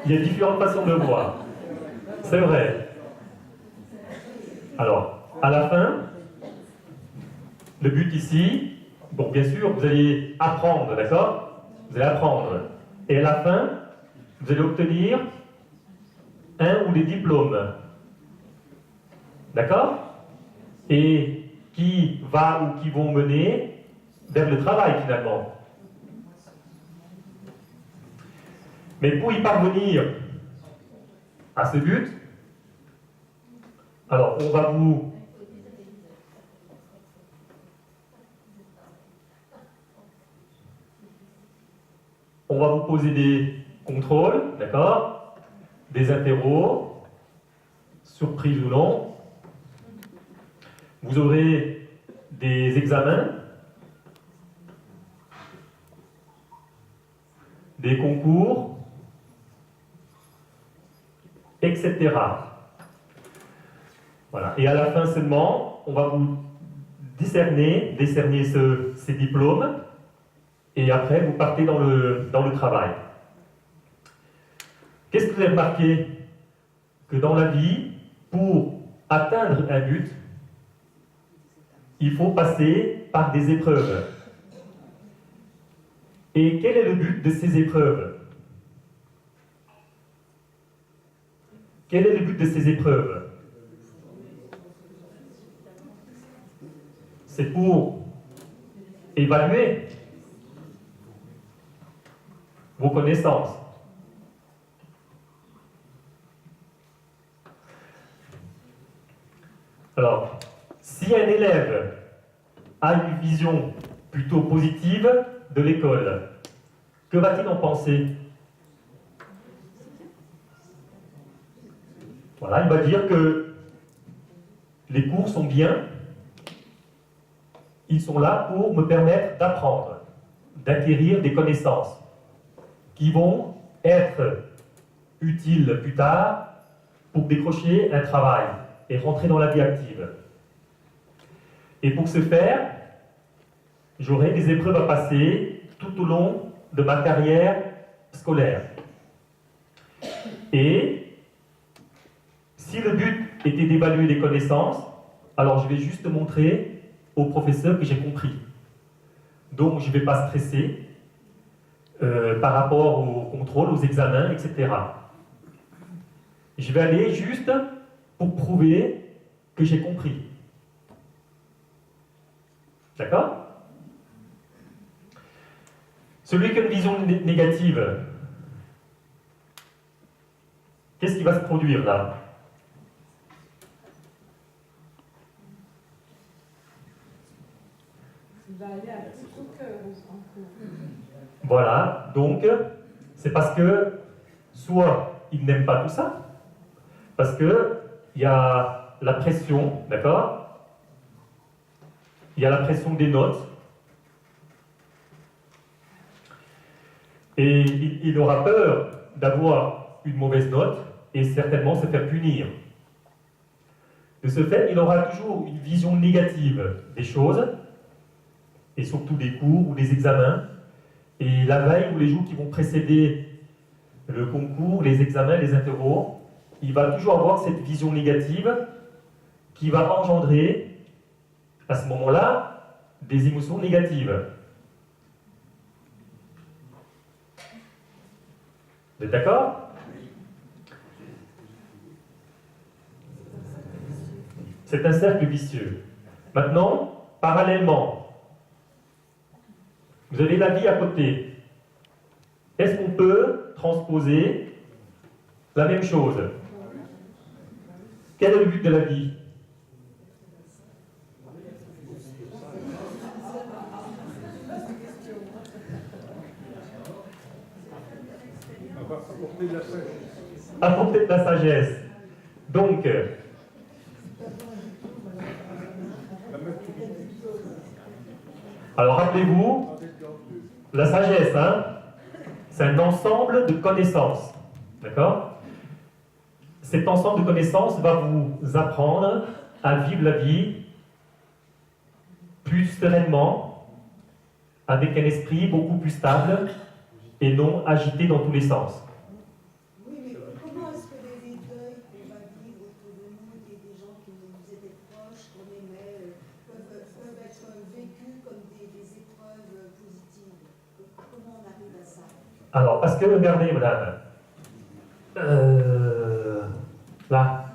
Il y a différentes façons de voir. C'est vrai. Alors, à la fin, le but ici, bon, bien sûr, vous allez apprendre, d'accord? Vous allez apprendre. Et à la fin, vous allez obtenir un ou des diplômes. D'accord? Et qui va ou qui vont mener vers le travail, finalement. Mais pour y parvenir à ce but, alors on va vous poser des contrôles, d'accord? Des interros, surprise ou non. Vous aurez des examens, des concours, etc. Voilà. Et à la fin seulement, on va vous décerner ces diplômes, et après vous partez dans le travail. Qu'est-ce que vous avez remarqué? Que dans la vie, pour atteindre un but, il faut passer par des épreuves. Et quel est le but de ces épreuves? Quel est le but de ces épreuves? C'est pour évaluer vos connaissances. Alors, si un élève a une vision plutôt positive de l'école, que va-t-il en penser? Voilà, il va dire que les cours sont bien, ils sont là pour me permettre d'apprendre, d'acquérir des connaissances qui vont être utiles plus tard pour décrocher un travail et rentrer dans la vie active. Et pour ce faire, j'aurai des épreuves à passer tout au long de ma carrière scolaire. Et si le but était d'évaluer les connaissances, alors je vais juste montrer au professeur que j'ai compris. Donc je ne vais pas stresser par rapport aux contrôles, aux examens, etc. Je vais aller juste pour prouver que j'ai compris. D'accord? Celui qui a une vision négative, qu'est-ce qui va se produire là? Voilà, donc c'est parce que soit il n'aime pas tout ça, parce que il y a la pression, d'accord? Il y a la pression des notes, et il aura peur d'avoir une mauvaise note et certainement se faire punir. De ce fait, il aura toujours une vision négative des choses, et surtout des cours ou des examens, et la veille ou les jours qui vont précéder le concours, les examens, les interros, il va toujours avoir cette vision négative qui va engendrer, à ce moment-là, des émotions négatives. Vous êtes d'accord? C'est un cercle vicieux. Maintenant, parallèlement, vous avez la vie à côté. Est-ce qu'on peut transposer la même chose? Quel est le but de la vie? Apporter de la sagesse. Donc, alors rappelez-vous, la sagesse, hein, c'est un ensemble de connaissances. D'accord? Cet ensemble de connaissances va vous apprendre à vivre la vie plus sereinement, avec un esprit beaucoup plus stable et non agité dans tous les sens. Oui, mais comment est-ce que les deuils qu'on va vivre autour de nous, des gens qui nous étaient proches, qu'on aimait, peuvent être vécus comme des épreuves positives? Comment on arrive à ça? Alors, parce que, regardez, madame, là,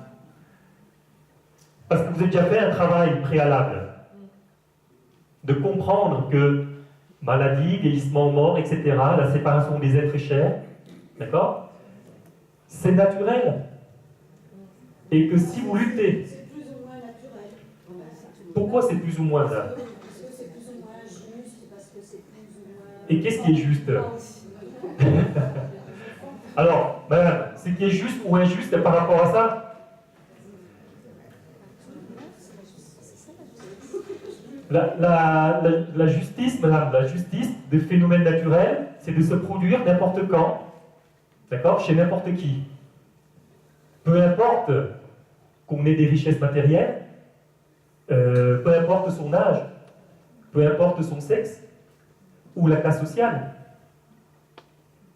parce que vous avez déjà fait un travail préalable de comprendre que maladie, vieillissement, mort, etc., la séparation des êtres chers, d'accord, c'est naturel. Et que si vous luttez, C'est plus ou moins naturel. pourquoi c'est plus ou moins Parce ça? que c'est plus ou moins juste, parce que c'est plus ou moins... Et qu'est-ce qui est juste? Alors, madame, ce qui est juste ou injuste par rapport à ça, la justice, madame, la justice des phénomènes naturels, c'est de se produire n'importe quand, d'accord, chez n'importe qui. Peu importe qu'on ait des richesses matérielles, peu importe son âge, peu importe son sexe, ou la classe sociale.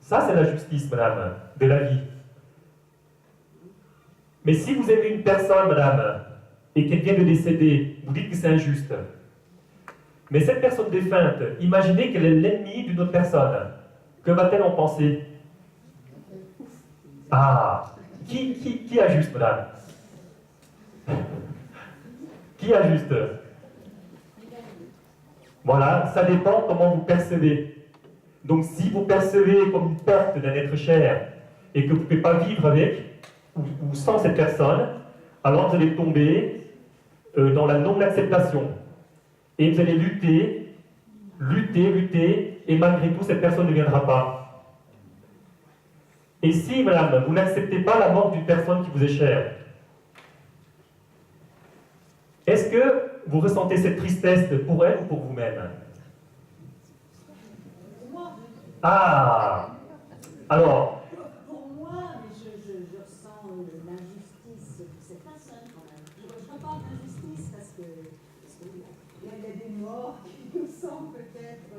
Ça, c'est la justice, madame, de la vie. Mais si vous aimez une personne, madame, et qu'elle vient de décéder, vous dites que c'est injuste. Mais cette personne défunte, imaginez qu'elle est l'ennemi d'une autre personne. Que va-t-elle en penser? Ah, qui a juste, madame? Qui a juste? Voilà, ça dépend comment vous percevez. Donc si vous percevez comme une perte d'un être cher et que vous ne pouvez pas vivre avec ou sans cette personne, alors vous allez tomber dans la non-acceptation. Et vous allez lutter, et malgré tout, cette personne ne viendra pas. Et si, madame, vous n'acceptez pas la mort d'une personne qui vous est chère, est-ce que vous ressentez cette tristesse pour elle ou pour vous-même? Ah! Alors, Pour moi, mais je ressens l'injustice de cette personne quand même. Je ne parle d'injustice parce que il y a des morts qui nous semblent peut-être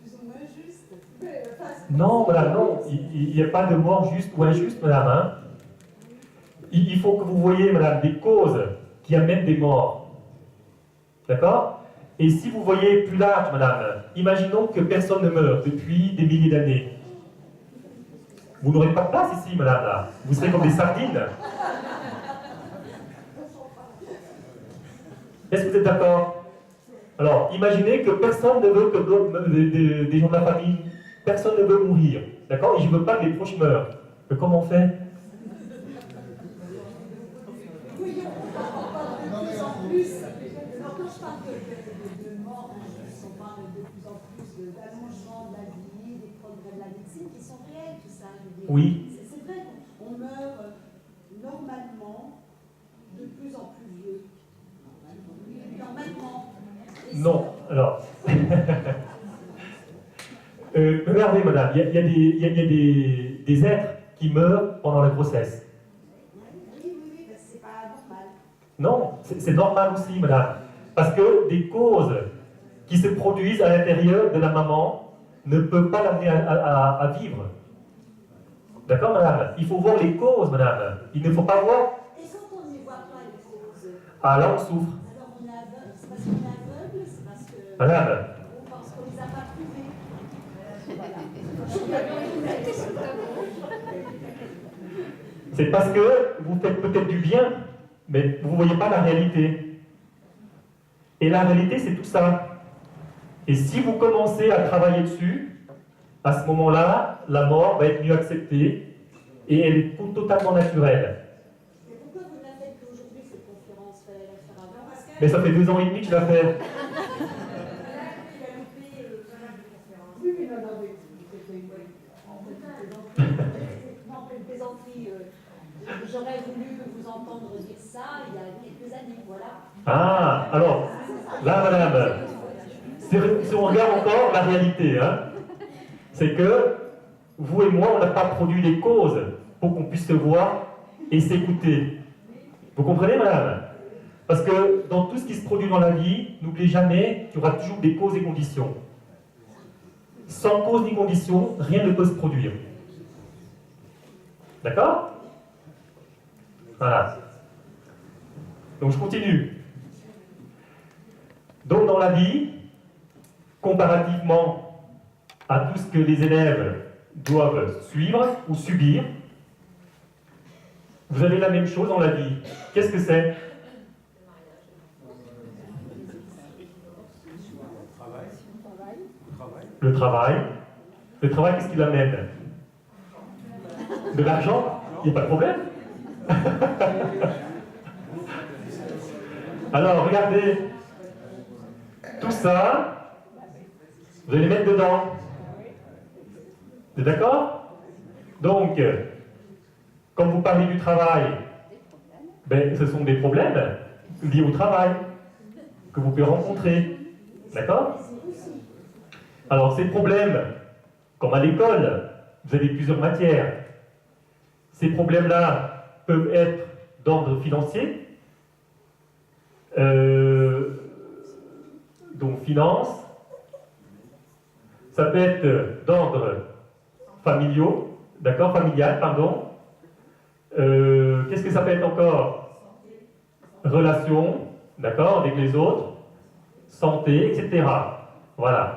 plus ou moins justes. Mais, non, madame, non, il n'y a pas de mort juste ou injuste, madame. Hein. Il faut que vous voyez, madame, des causes qui amènent des morts. D'accord? Et si vous voyez plus large, madame, imaginons que personne ne meurt depuis des milliers d'années. Vous n'aurez pas de place ici, madame, là. Vous serez comme des sardines. Est-ce que vous êtes d'accord? Alors, imaginez que personne ne veut que des gens de la famille, personne ne veut mourir. D'accord? Et je ne veux pas que les proches meurent. Mais comment on fait? oui, on parle de plus en plus. Alors, quand je parle de mort injuste, on parle de plus en plus d'allongement de la vie, des progrès de la médecine qui sont réels, tout ça. Je veux dire. Oui. C'est vrai qu'on meurt normalement de plus en plus vieux. Normalement. Non, alors. Regardez, madame, il y a des êtres qui meurent pendant la grossesse. Oui, c'est pas normal. Non, c'est normal aussi, madame. Parce que des causes qui se produisent à l'intérieur de la maman ne peuvent pas l'amener à vivre. D'accord, madame? Il faut voir les causes, madame. Il ne faut pas voir. Et quand on n'y voit pas les causes, Ah, là, on souffre. alors on est aveugle, c'est parce qu'on est aveugle, c'est parce que. Madame. On pense qu'on les a pas trouvés. C'est parce que vous faites peut-être du bien, mais vous ne voyez pas la réalité. Et la réalité, c'est tout ça. Et si vous commencez à travailler dessus, à ce moment-là, la mort va être mieux acceptée et elle est totalement naturelle. Mais pourquoi vous ne la faites qu'aujourd'hui, cette conférence? Fallait la faire avant. Mais ça fait 2 ans et demi que je la fais. Oui, mais non, mais c'était une plaisanterie. J'aurais voulu vous entendre dire ça il y a quelques années, voilà. Ah, alors, là, madame, si on regarde encore la réalité, hein, c'est que vous et moi, on n'a pas produit les causes pour qu'on puisse se voir et s'écouter. Vous comprenez, madame? Parce que dans tout ce qui se produit dans la vie, n'oubliez jamais qu'il y aura toujours des causes et conditions. Sans cause ni condition, rien ne peut se produire. D'accord? Voilà. Donc je continue. Donc dans la vie, comparativement à tout ce que les élèves doivent suivre ou subir, vous avez la même chose dans la vie. Qu'est-ce que c'est? Le travail. Le travail, qu'est-ce qu'il amène? De l'argent? Il n'y a pas de problème. Alors, regardez. Tout ça, vous allez mettre dedans. Vous êtes d'accord? Donc, quand vous parlez du travail, ben, ce sont des problèmes liés au travail que vous pouvez rencontrer. D'accord? Alors, ces problèmes, comme à l'école, vous avez plusieurs matières. Ces problèmes-là peuvent être d'ordre financier, donc finance. Ça peut être d'ordre familial, pardon. Qu'est-ce que ça peut être encore? Relations, d'accord, avec les autres, santé, etc. Voilà.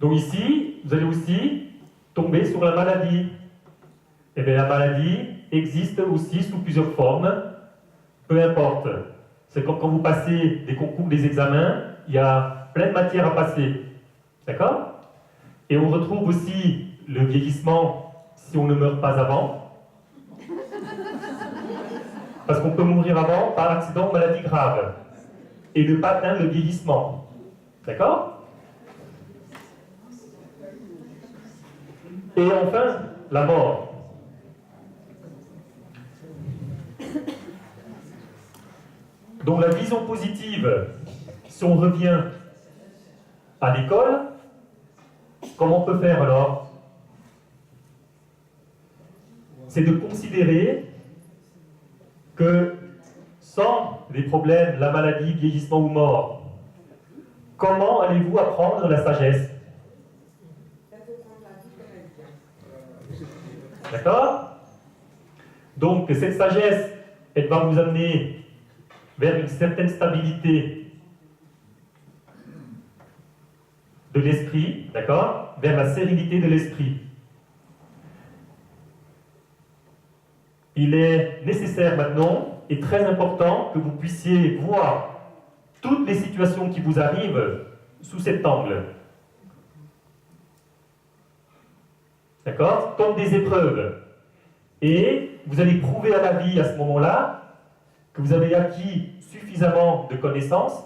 Donc ici, vous allez aussi tomber sur la maladie. Eh bien, la maladie existe aussi sous plusieurs formes, peu importe. C'est comme quand vous passez des concours, des examens, il y a plein de matières à passer. D'accord? Et on retrouve aussi le vieillissement si on ne meurt pas avant. Parce qu'on peut mourir avant par accident ou maladie grave. Et ne pas atteindre le vieillissement. D'accord? Et enfin, la mort. Donc la vision positive, si on revient à l'école, comment on peut faire alors? C'est de considérer que sans les problèmes, la maladie, vieillissement ou mort, comment allez-vous apprendre la sagesse? D'accord? Donc cette sagesse, elle va vous amener vers une certaine stabilité de l'esprit, d'accord? Vers la sérénité de l'esprit. Il est nécessaire maintenant et très important que vous puissiez voir toutes les situations qui vous arrivent sous cet angle. D'accord? Comme des épreuves. Et vous allez prouver à la vie à ce moment-là que vous avez acquis suffisamment de connaissances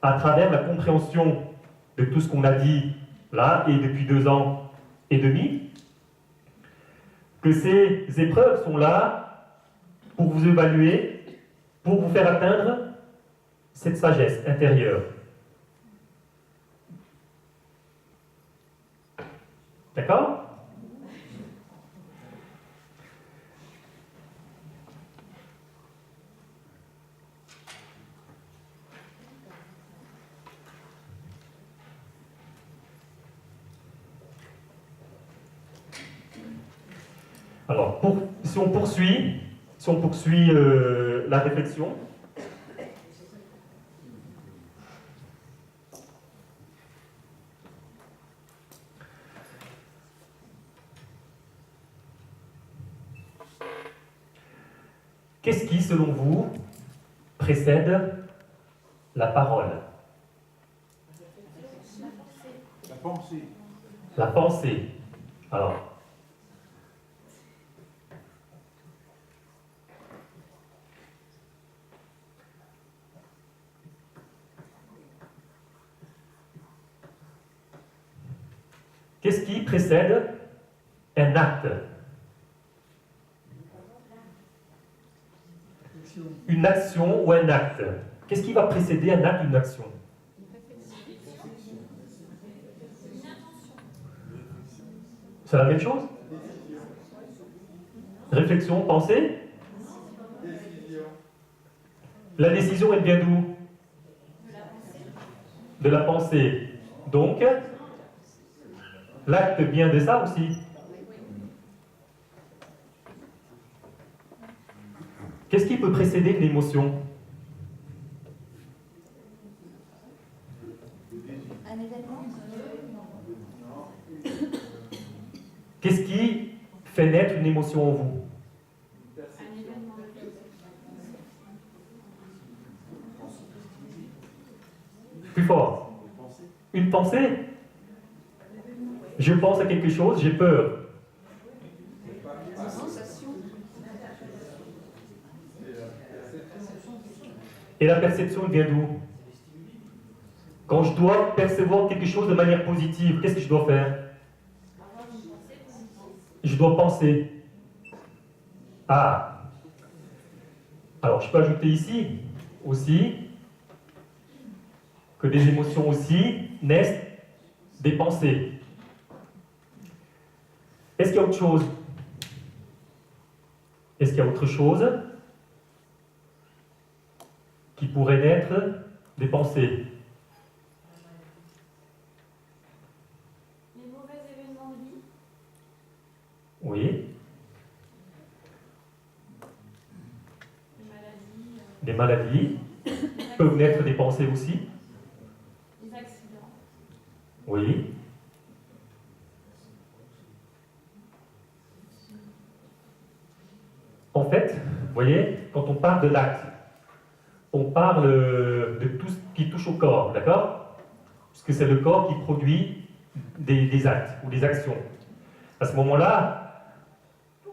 à travers la compréhension de tout ce qu'on a dit là et depuis 2 ans et demi, que ces épreuves sont là pour vous évaluer, pour vous faire atteindre cette sagesse intérieure. D'accord? Alors, si on poursuit la réflexion, qu'est-ce qui, selon vous, précède la parole? La pensée. La pensée. Alors, qu'est-ce qui précède un acte? Une action ou un acte? Qu'est-ce qui va précéder un acte ou une action? C'est la même chose? Réflexion, pensée? La décision, elle vient d'où? De la pensée. Donc, l'acte vient de ça aussi. Qu'est-ce qui peut précéder une émotion? Un événement. Qu'est-ce qui fait naître une émotion en vous? Plus fort. Une pensée? Je pense à quelque chose, j'ai peur. Et la perception vient d'où? Quand je dois percevoir quelque chose de manière positive, qu'est-ce que je dois faire? Je dois penser. Ah. Alors, je peux ajouter ici aussi que des émotions aussi naissent des pensées. Est-ce qu'il y a autre chose? Est-ce qu'il y a autre chose qui pourrait naître des pensées? Les mauvais événements de vie. Oui. Les maladies. Des maladies peuvent naître des pensées aussi. Les accidents. Oui. En fait, vous voyez, quand on parle de l'acte, on parle de tout ce qui touche au corps, d'accord? Puisque c'est le corps qui produit des actes ou des actions. À ce moment-là,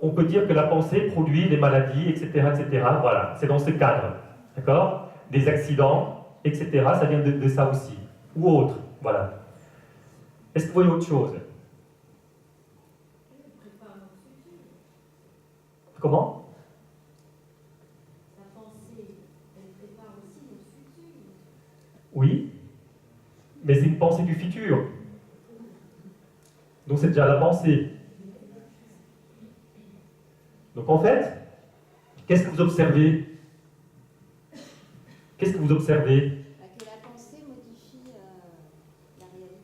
on peut dire que la pensée produit des maladies, etc., etc. Voilà, c'est dans ce cadre, d'accord? Des accidents, etc., ça vient de ça aussi. Ou autre, voilà. Est-ce que vous voyez autre chose? Comment? La pensée, elle prépare aussi notre futur. Oui, mais c'est une pensée du futur. Donc c'est déjà la pensée. Donc en fait, qu'est-ce que vous observez? Qu'est-ce que vous observez? Que la pensée modifie la réalité.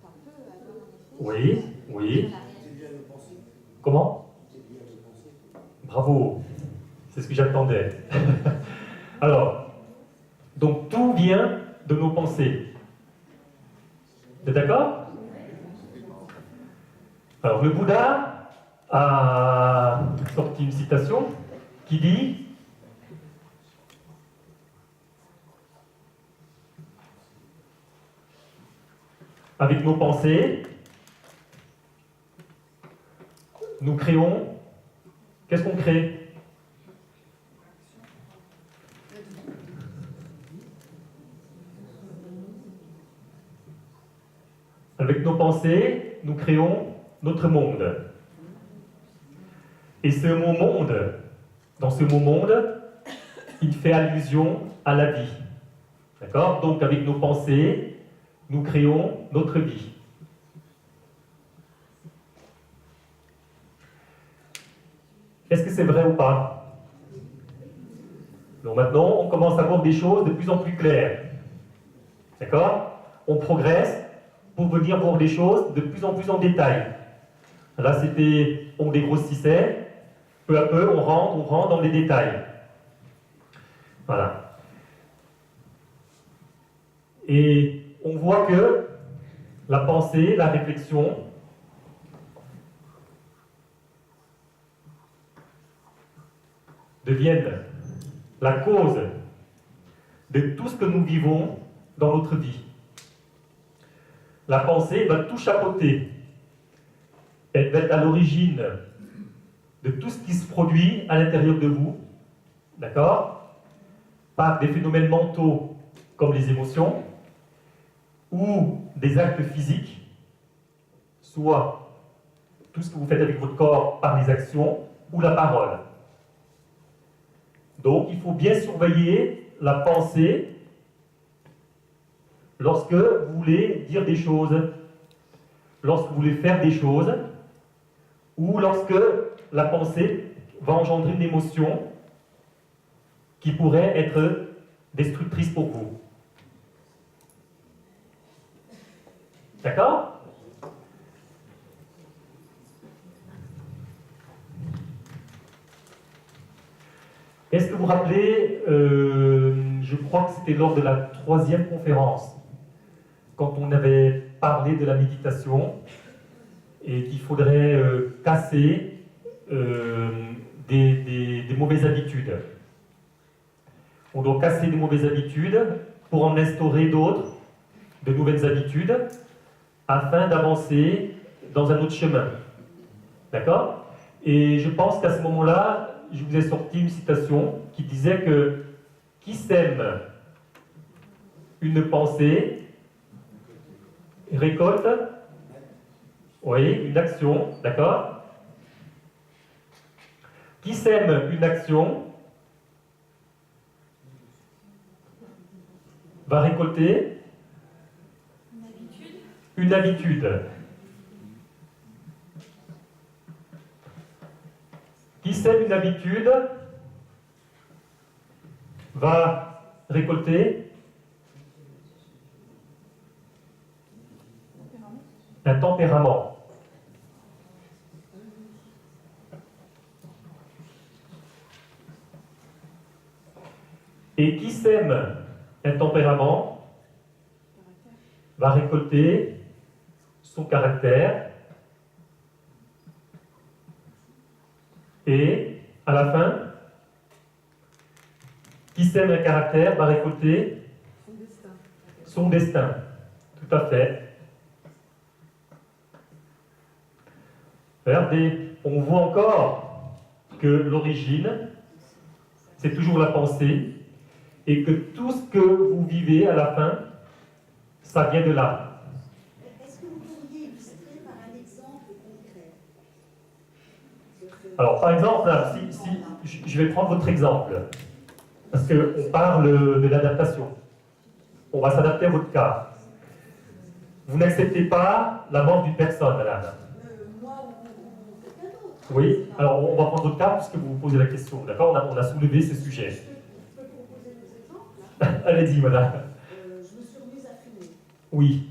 Ça peut avoir un effet. Oui, oui. Sur la réalité. Comment? Bravo, c'est ce que j'attendais. Alors, donc tout vient de nos pensées. Vous êtes d'accord? Alors le Bouddha a sorti une citation qui dit avec nos pensées, nous créons. Qu'est-ce qu'on crée? Avec nos pensées, nous créons notre monde. Et ce mot monde, dans ce mot monde, il fait allusion à la vie. D'accord? Donc avec nos pensées, nous créons notre vie. Est-ce que c'est vrai ou pas? Donc maintenant, on commence à voir des choses de plus en plus claires. D'accord? On progresse pour venir voir des choses de plus en plus en détail. Là, c'était, on dégrossissait, peu à peu, on rentre dans les détails. Voilà. Et on voit que la pensée, la réflexion, deviennent la cause de tout ce que nous vivons dans notre vie. La pensée va tout chapeauter. Elle va être à l'origine de tout ce qui se produit à l'intérieur de vous, d'accord? Par des phénomènes mentaux comme les émotions, ou des actes physiques, soit tout ce que vous faites avec votre corps par les actions, ou la parole. Donc, il faut bien surveiller la pensée lorsque vous voulez dire des choses, lorsque vous voulez faire des choses, ou lorsque la pensée va engendrer une émotion qui pourrait être destructrice pour vous. D'accord? Est-ce que vous vous rappelez, je crois que c'était lors de la 3e conférence, quand on avait parlé de la méditation et qu'il faudrait casser des mauvaises habitudes. On doit casser des mauvaises habitudes pour en instaurer d'autres, de nouvelles habitudes, afin d'avancer dans un autre chemin. D'accord? Et je pense qu'à ce moment-là, je vous ai sorti une citation qui disait que qui sème une pensée récolte, oui, une action, d'accord? Qui sème une action va récolter une habitude. Qui sème une habitude va récolter un tempérament. Et qui sème un tempérament va récolter son caractère et, à la fin, qui sème un caractère va récolter son destin. Tout à fait. Regardez, on voit encore que l'origine, c'est toujours la pensée, et que tout ce que vous vivez à la fin, ça vient de là. Est-ce que vous pourriez illustrer par un exemple concret? Alors, par exemple, là, si je vais prendre votre exemple, parce qu'on parle de l'adaptation. On va s'adapter à votre cas. Vous n'acceptez pas la mort d'une personne, madame. Moi ou quelqu'un d'autre. Oui, alors on va prendre votre cas puisque vous vous posez la question, d'accord? On a soulevé ce sujet. Je peux proposer des exemples. Allez-y, madame. Je me suis remise à fumer. Oui,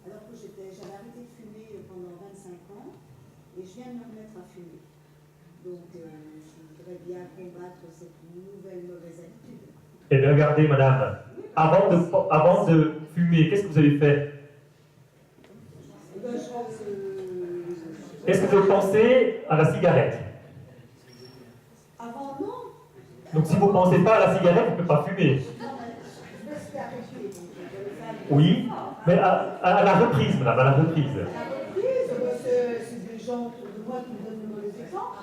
Alors que j'avais arrêté de fumer pendant 25 ans et je viens de me remettre à fumer. Donc je voudrais bien combattre cette nouvelle mauvaise habitude. eh bien regardez, madame, avant de fumer, qu'est-ce que vous avez fait? Est-ce que vous pensez à la cigarette? Avant, non. Donc si vous ne pensez pas à la cigarette, vous ne pouvez pas fumer. Non, je me suis arrêtée. Donc, j'avais fait un Oui, mais à la reprise, madame, à la reprise. La reprise, c'est des gens autour de moi qui me donnent de mauvais exemples.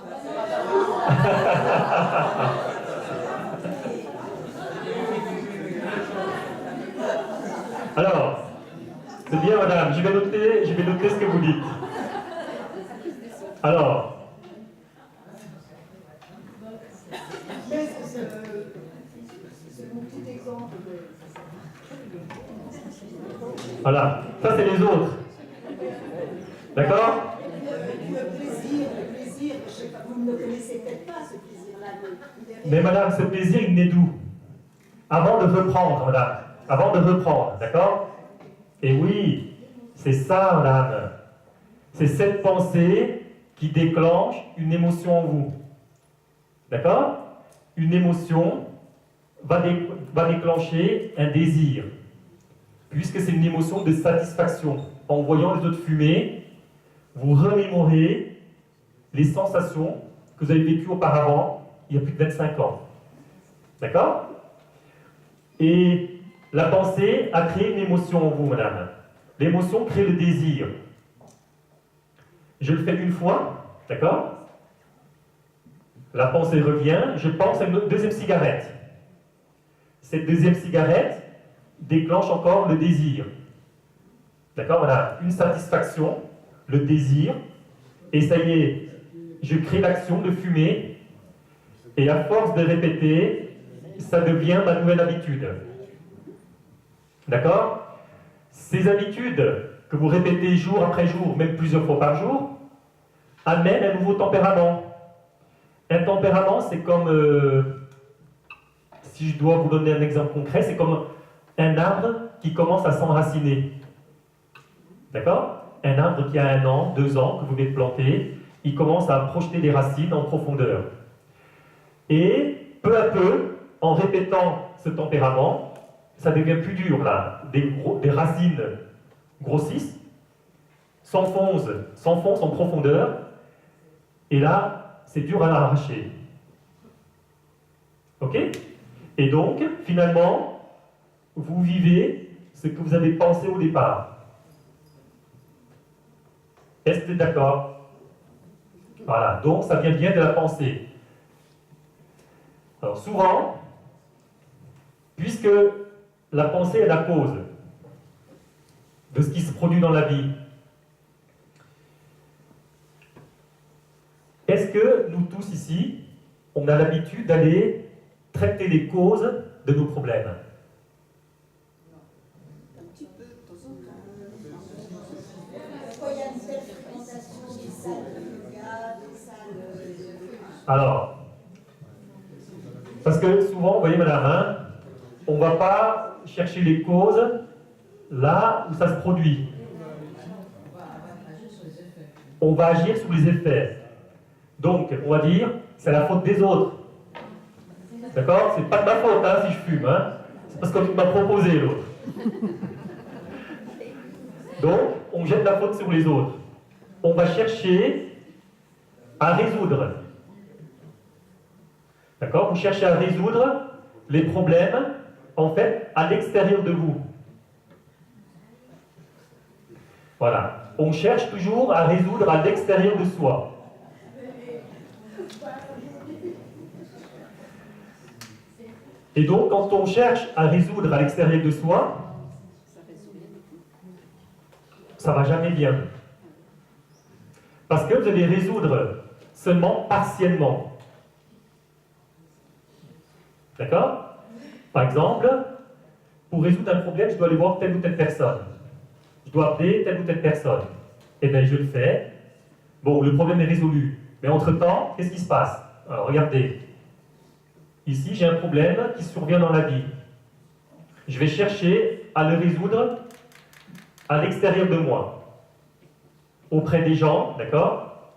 Alors, c'est bien, madame, je vais noter ce que vous dites. Alors, Mais c'est mon petit exemple. voilà, ça c'est les autres. D'accord? Le plaisir, je sais pas, vous ne le connaissez peut-être pas, ce plaisir-là. Mais madame, ce plaisir, il naît d'où? Avant de reprendre, madame. Avant de reprendre, d'accord? Et oui, c'est ça, madame. C'est cette pensée qui déclenche une émotion en vous. D'accord? Une émotion va déclencher un désir, puisque c'est une émotion de satisfaction. En voyant les autres fumer, vous remémorez les sensations que vous avez vécues auparavant, il y a plus de 25 ans. D'accord? Et la pensée a créé une émotion en vous, madame. L'émotion crée le désir. Je le fais une fois, d'accord? La pensée revient, je pense à une deuxième cigarette. Cette deuxième cigarette déclenche encore le désir. D'accord, madame? Une satisfaction, le désir, et ça y est, je crée l'action de fumer, et à force de répéter, ça devient ma nouvelle habitude. D'accord? Ces habitudes que vous répétez jour après jour, même plusieurs fois par jour, amènent un nouveau tempérament. Un tempérament, c'est comme, si je dois vous donner un exemple concret, c'est comme un arbre qui commence à s'enraciner. D'accord? Un arbre qui a 1 an, 2 ans, que vous venez de planter, il commence à projeter des racines en profondeur. Et peu à peu, en répétant ce tempérament, ça devient plus dur là. Des racines grossissent, s'enfoncent en profondeur, et là, c'est dur à l'arracher. Ok? Et donc, finalement, vous vivez ce que vous avez pensé au départ. Est-ce que vous êtes d'accord? Voilà, donc ça vient bien de la pensée. Alors souvent, puisque la pensée est la cause de ce qui se produit dans la vie, est-ce que nous tous ici, on a l'habitude d'aller traiter les causes de nos problèmes? Un petit peu, de temps en temps. Quand il y a une telle fréquentation des salles de yoga, des salles. Alors, parce que souvent, vous voyez madame, hein, on ne va pas chercher les causes là où ça se produit. On va agir sur les effets. Donc, on va dire, c'est la faute des autres. D'accord? C'est pas de ma faute hein, si je fume. Hein. C'est parce qu'on m'a proposé l'autre. Donc, on jette la faute sur les autres. On va chercher à résoudre. D'accord? Vous cherchez à résoudre les problèmes, en fait, à l'extérieur de vous. Voilà. On cherche toujours à résoudre à l'extérieur de soi. Et donc, quand on cherche à résoudre à l'extérieur de soi, ça ne va jamais bien. Parce que vous allez résoudre seulement partiellement. D'accord? Par exemple, pour résoudre un problème, je dois aller voir telle ou telle personne. Je dois appeler telle ou telle personne. Eh bien, je le fais. Bon, le problème est résolu. Mais entre-temps, qu'est-ce qui se passe? Alors, regardez. Ici, j'ai un problème qui survient dans la vie. Je vais chercher à le résoudre à l'extérieur de moi. Auprès des gens, d'accord?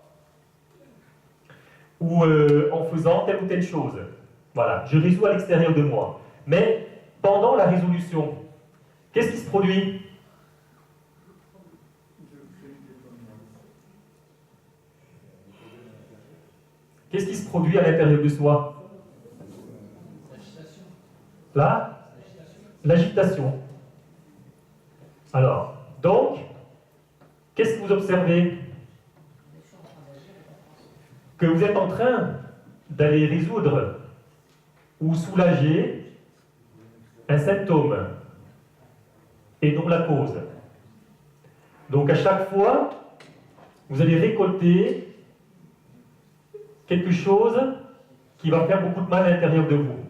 Ou en faisant telle ou telle chose. Voilà, je résous à l'extérieur de moi. Mais pendant la résolution, qu'est-ce qui se produit? Qu'est-ce qui se produit à l'intérieur de soi? Là, l'agitation. Alors, donc, qu'est-ce que vous observez? Que vous êtes en train d'aller résoudre ou soulager un symptôme et non la cause. Donc à chaque fois, vous allez récolter quelque chose qui va faire beaucoup de mal à l'intérieur de vous.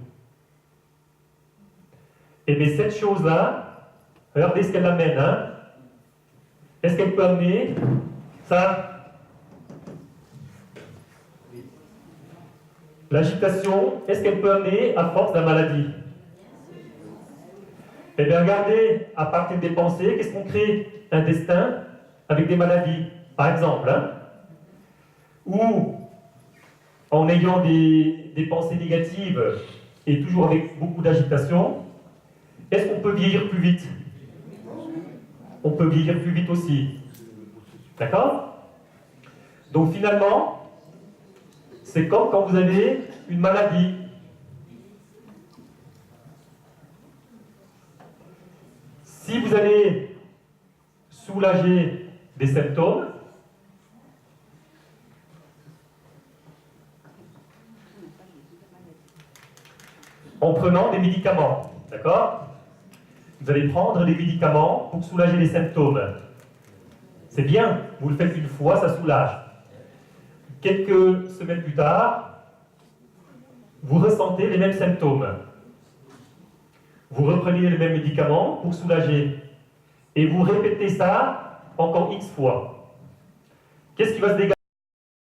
Et bien cette chose-là, regardez ce qu'elle amène. Hein? Est-ce qu'elle peut amener ça? L'agitation, est-ce qu'elle peut amener à force la maladie? Eh bien regardez, à partir des pensées, qu'est-ce qu'on crée? Un destin avec des maladies, par exemple. Hein? Ou en ayant des pensées négatives et toujours avec beaucoup d'agitation, est-ce qu'on peut vieillir plus vite? On peut vieillir plus vite aussi. D'accord? Donc finalement, c'est comme quand vous avez une maladie. Si vous allez soulager des symptômes, en prenant des médicaments, d'accord? Vous allez prendre des médicaments pour soulager les symptômes. C'est bien, vous le faites une fois, ça soulage. Quelques semaines plus tard, vous ressentez les mêmes symptômes. Vous reprenez les mêmes médicaments pour soulager. Et vous répétez ça encore X fois. Qu'est-ce qui va se dégager?